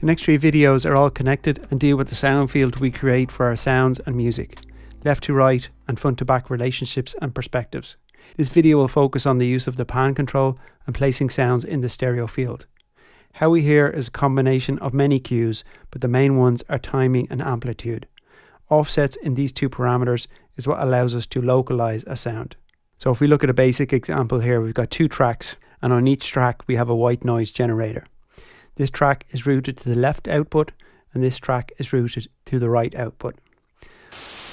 The next 3 videos are all connected and deal with the sound field we create for our sounds and music, left to right and front to back relationships and perspectives. This video will focus on the use of the pan control and placing sounds in the stereo field. How we hear is a combination of many cues, but the main ones are timing and amplitude. Offsets in these 2 parameters is what allows us to localize a sound. So if we look at a basic example here, we've got 2 tracks, and on each track we have a white noise generator. This track is routed to the left output and this track is routed to the right output.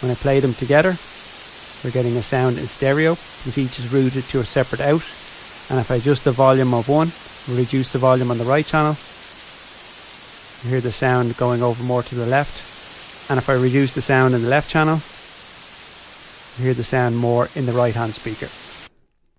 When I play them together, we're getting a sound in stereo because each is routed to a separate out, and if I adjust the volume of one, reduce the volume on the right channel, you hear the sound going over more to the left, and if I reduce the sound in the left channel, you hear the sound more in the right hand speaker.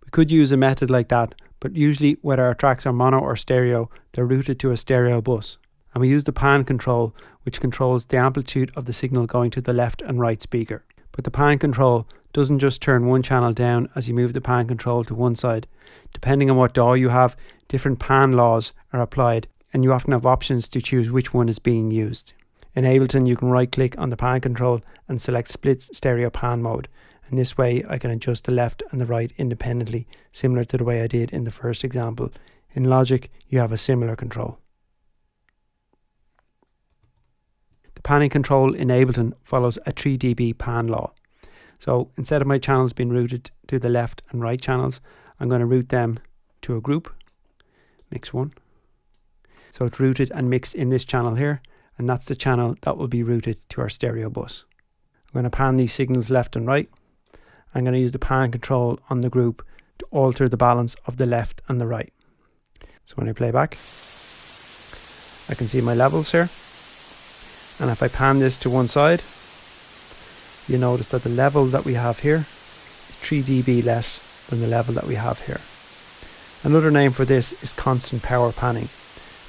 We could use a method like that, but usually whether our tracks are mono or stereo, they're routed to a stereo bus, and we use the pan control, which controls the amplitude of the signal going to the left and right speaker. But the pan control doesn't just turn one channel down as you move the pan control to one side. Depending on what DAW you have, different pan laws are applied, and you often have options to choose which one is being used. In Ableton, you can right click on the pan control and select split stereo pan mode, and this way I can adjust the left and the right independently, similar to the way I did in the first example. In Logic, you have a similar control. The panning control in Ableton follows a 3 dB pan law. So instead of my channels being routed to the left and right channels, I'm going to route them to a group, mix 1. So it's routed and mixed in this channel here, and that's the channel that will be routed to our stereo bus. I'm going to pan these signals left and right. I'm going to use the pan control on the group to alter the balance of the left and the right. So when I play back, I can see my levels here. And if I pan this to one side, you notice that the level that we have here is 3 dB less than the level that we have here. Another name for this is constant power panning,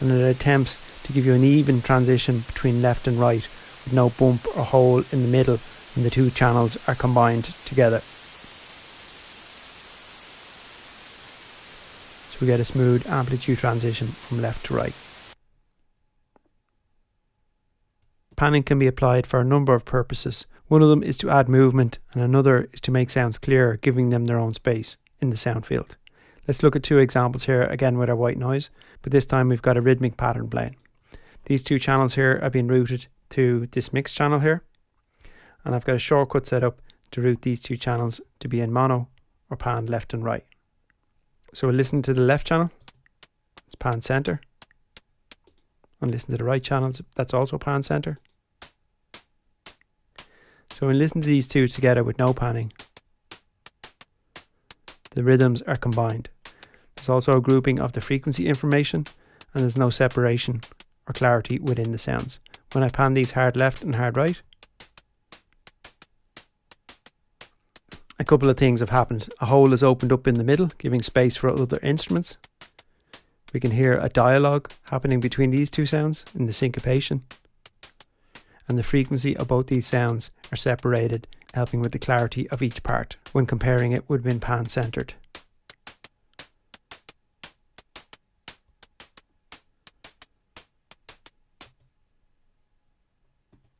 and it attempts to give you an even transition between left and right with no bump or hole in the middle when the 2 channels are combined together. So we get a smooth amplitude transition from left to right. Panning can be applied for a number of purposes. One of them is to add movement, and another is to make sounds clearer, giving them their own space in the sound field. Let's look at 2 examples here, again with our white noise, but this time we've got a rhythmic pattern playing. These 2 channels here are being routed to this mix channel here, and I've got a shortcut set up to route these 2 channels to be in mono or pan left and right. So we'll listen to the left channel, it's pan center, and listen to the right channels, that's also pan center. So when we listen to these 2 together with no panning, the rhythms are combined. There's also a grouping of the frequency information, and there's no separation or clarity within the sounds. When I pan these hard left and hard right, a couple of things have happened. A hole is opened up in the middle, giving space for other instruments. We can hear a dialogue happening between these 2 sounds in the syncopation. And the frequency of both these sounds are separated, helping with the clarity of each part when comparing it with being pan centered.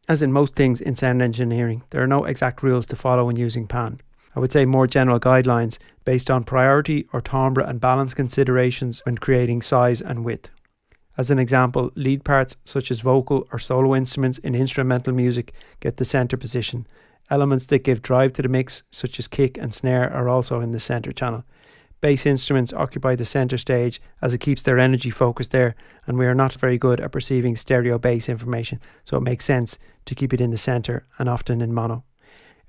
As in most things in sound engineering, there are no exact rules to follow when using pan. I would say more general guidelines based on priority or timbre and balance considerations when creating size and width. As an example, lead parts such as vocal or solo instruments in instrumental music get the center position. Elements that give drive to the mix, such as kick and snare, are also in the center channel. Bass instruments occupy the center stage as it keeps their energy focused there, and we are not very good at perceiving stereo bass information, so it makes sense to keep it in the center and often in mono.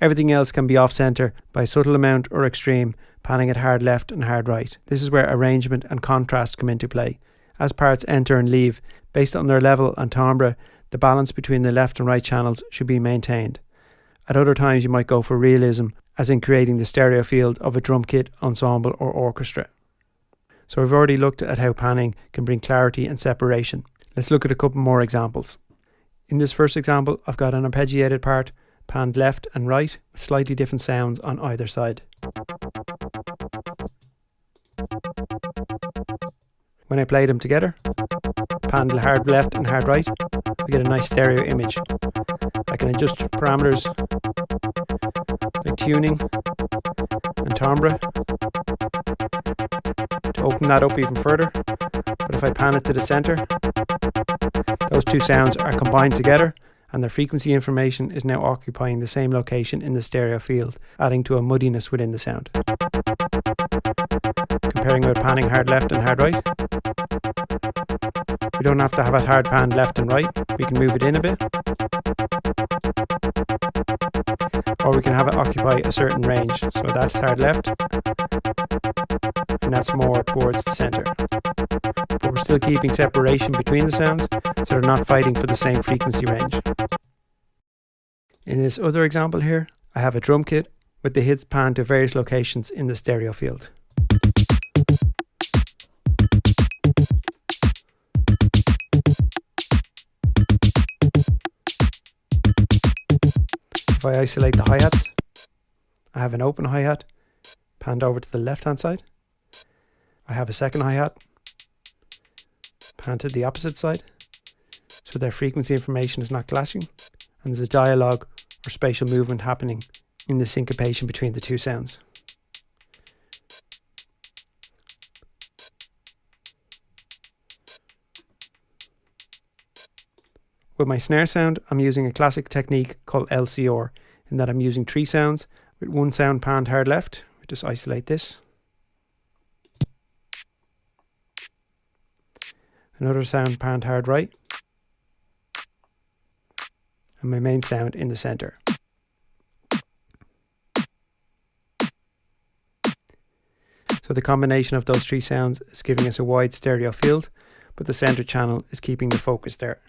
Everything else can be off center by a subtle amount or extreme, panning it hard left and hard right. This is where arrangement and contrast come into play. As parts enter and leave, based on their level and timbre, the balance between the left and right channels should be maintained. At other times you might go for realism, as in creating the stereo field of a drum kit, ensemble or orchestra. So we've already looked at how panning can bring clarity and separation. Let's look at a couple more examples. In this first example, I've got an arpeggiated part, panned left and right, with slightly different sounds on either side. When I play them together, pan hard left and hard right, we get a nice stereo image. I can adjust parameters like tuning and timbre to open that up even further. But if I pan it to the center, those two sounds are combined together and their frequency information is now occupying the same location in the stereo field, adding to a muddiness within the sound. Comparing with panning hard left and hard right, we don't have to have it hard panned left and right, we can move it in a bit. Or we can have it occupy a certain range, so that's hard left and that's more towards the center. But we're still keeping separation between the sounds, so they're not fighting for the same frequency range. In this other example here, I have a drum kit with the hits panned to various locations in the stereo field. If I isolate the hi-hats, I have an open hi-hat panned over to the left hand side. I have a second hi-hat panned to the opposite side, so their frequency information is not clashing, and there's a dialogue or spatial movement happening in the syncopation between the two sounds. With my snare sound, I'm using a classic technique called LCR, in that I'm using 3 sounds with 1 sound panned hard left. We just isolate this. Another sound panned hard right. And my main sound in the center. So the combination of those 3 sounds is giving us a wide stereo field, but the center channel is keeping the focus there.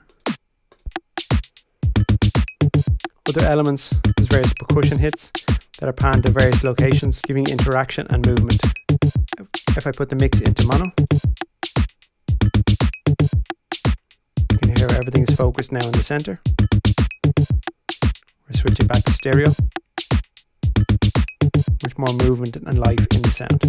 Other elements, there's various percussion hits that are panned to various locations, giving interaction and movement. If I put the mix into mono, you can hear everything is focused now in the center. We'll switch it back to stereo. Much more movement and life in the sound.